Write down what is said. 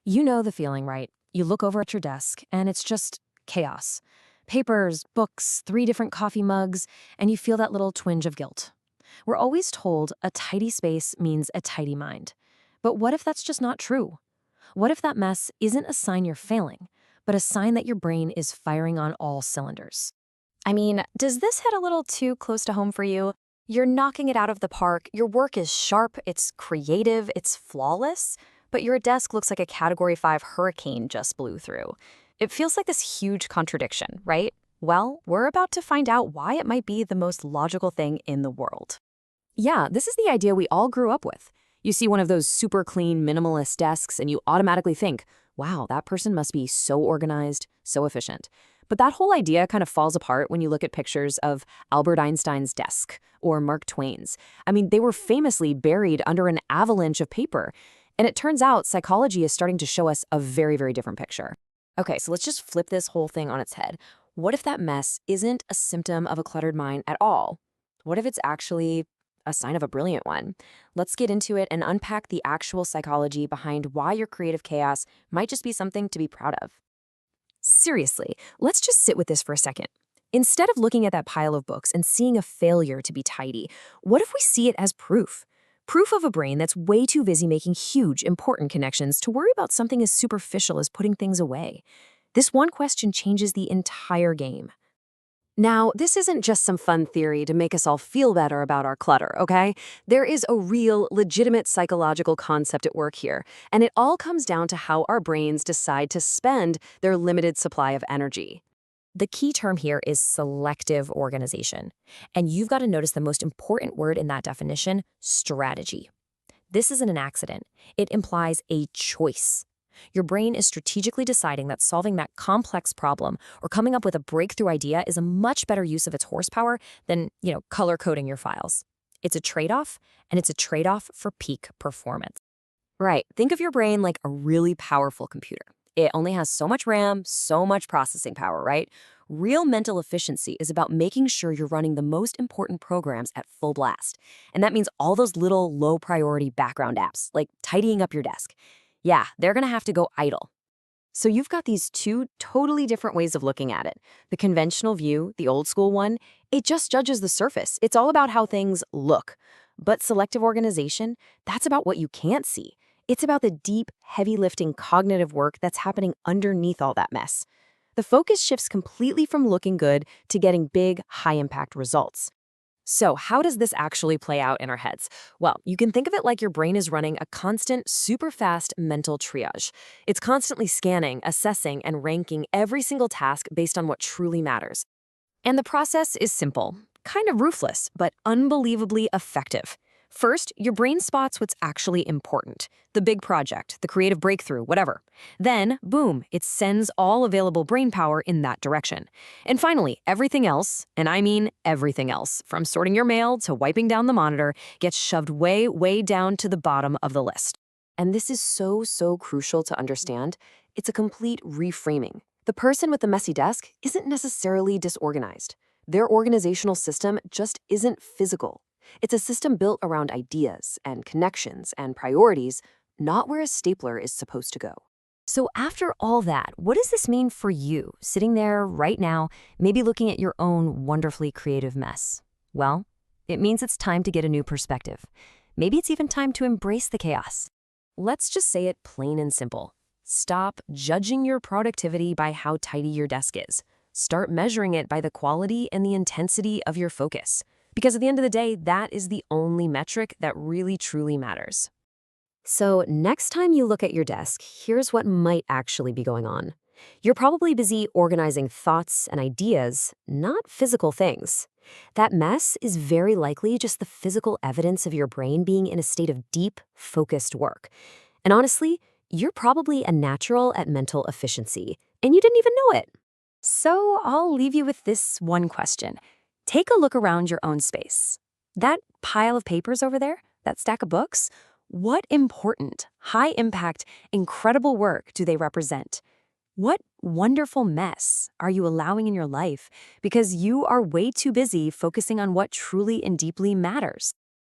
You know the feeling, right? You look over at your desk, and it's just chaos. Papers, books, 3 different coffee mugs, and you feel that little twinge of guilt. We're always told a tidy space means a tidy mind. But what if that's just not true? What if that mess isn't a sign you're failing, but a sign that your brain is firing on all cylinders? I mean, does this hit a little too close to home for you? You're knocking it out of the park, your work is sharp, it's creative, it's flawless, but your desk looks like a Category 5 hurricane just blew through. It feels like this huge contradiction, right? Well, we're about to find out why it might be the most logical thing in the world. Yeah, this is the idea we all grew up with. You see one of those super clean, minimalist desks, and you automatically think, wow, that person must be so organized, so efficient. But that whole idea kind of falls apart when you look at pictures of Albert Einstein's desk or Mark Twain's. I mean, they were famously buried under an avalanche of paper. And it turns out psychology is starting to show us a very, very different picture. Okay, so let's just flip this whole thing on its head. What if that mess isn't a symptom of a cluttered mind at all? What if it's actually a sign of a brilliant one? Let's get into it and unpack the actual psychology behind why your creative chaos might just be something to be proud of. Seriously, let's just sit with this for a second. Instead of looking at that pile of books and seeing a failure to be tidy, what if we see it as proof? Proof of a brain that's way too busy making huge, important connections to worry about something as superficial as putting things away. This one question changes the entire game. Now, this isn't just some fun theory to make us all feel better about our clutter, okay? There is a real, legitimate psychological concept at work here, and it all comes down to how our brains decide to spend their limited supply of energy. The key term here is selective organization, and you've got to notice the most important word in that definition, strategy. This isn't an accident. It implies a choice. Your brain is strategically deciding that solving that complex problem or coming up with a breakthrough idea is a much better use of its horsepower than, color coding your files. It's a trade-off, and it's a trade-off for peak performance. Right, think of your brain like a really powerful computer. It only has so much RAM, so much processing power, right? Real mental efficiency is about making sure you're running the most important programs at full blast. And that means all those little low-priority background apps, like tidying up your desk. Yeah, they're gonna have to go idle. So you've got these two totally different ways of looking at it. The conventional view, the old school one, it just judges the surface. It's all about how things look. But selective organization, that's about what you can't see. It's about the deep, heavy lifting cognitive work that's happening underneath all that mess. The focus shifts completely from looking good to getting big, high impact results. So how does this actually play out in our heads? Well, you can think of it like your brain is running a constant, super fast mental triage. It's constantly scanning, assessing, and ranking every single task based on what truly matters. And the process is simple, kind of ruthless, but unbelievably effective. First, your brain spots what's actually important, the big project, the creative breakthrough, whatever. Then, boom, it sends all available brain power in that direction. And finally, everything else, and I mean everything else, from sorting your mail to wiping down the monitor, gets shoved way, way down to the bottom of the list. And this is so, so crucial to understand. It's a complete reframing. The person with the messy desk isn't necessarily disorganized. Their organizational system just isn't physical. It's a system built around ideas and connections and priorities, not where a stapler is supposed to go. So after all that, what does this mean for you, sitting there right now, maybe looking at your own wonderfully creative mess? Well, it means it's time to get a new perspective. Maybe it's even time to embrace the chaos. Let's just say it plain and simple. Stop judging your productivity by how tidy your desk is. Start measuring it by the quality and the intensity of your focus. Because at the end of the day, that is the only metric that really truly matters. So next time you look at your desk, here's what might actually be going on. You're probably busy organizing thoughts and ideas, not physical things. That mess is very likely just the physical evidence of your brain being in a state of deep, focused work. And honestly, you're probably a natural at mental efficiency, and you didn't even know it. So I'll leave you with this one question. Take a look around your own space. That pile of papers over there, that stack of books, what important, high-impact, incredible work do they represent? What wonderful mess are you allowing in your life because you are way too busy focusing on what truly and deeply matters?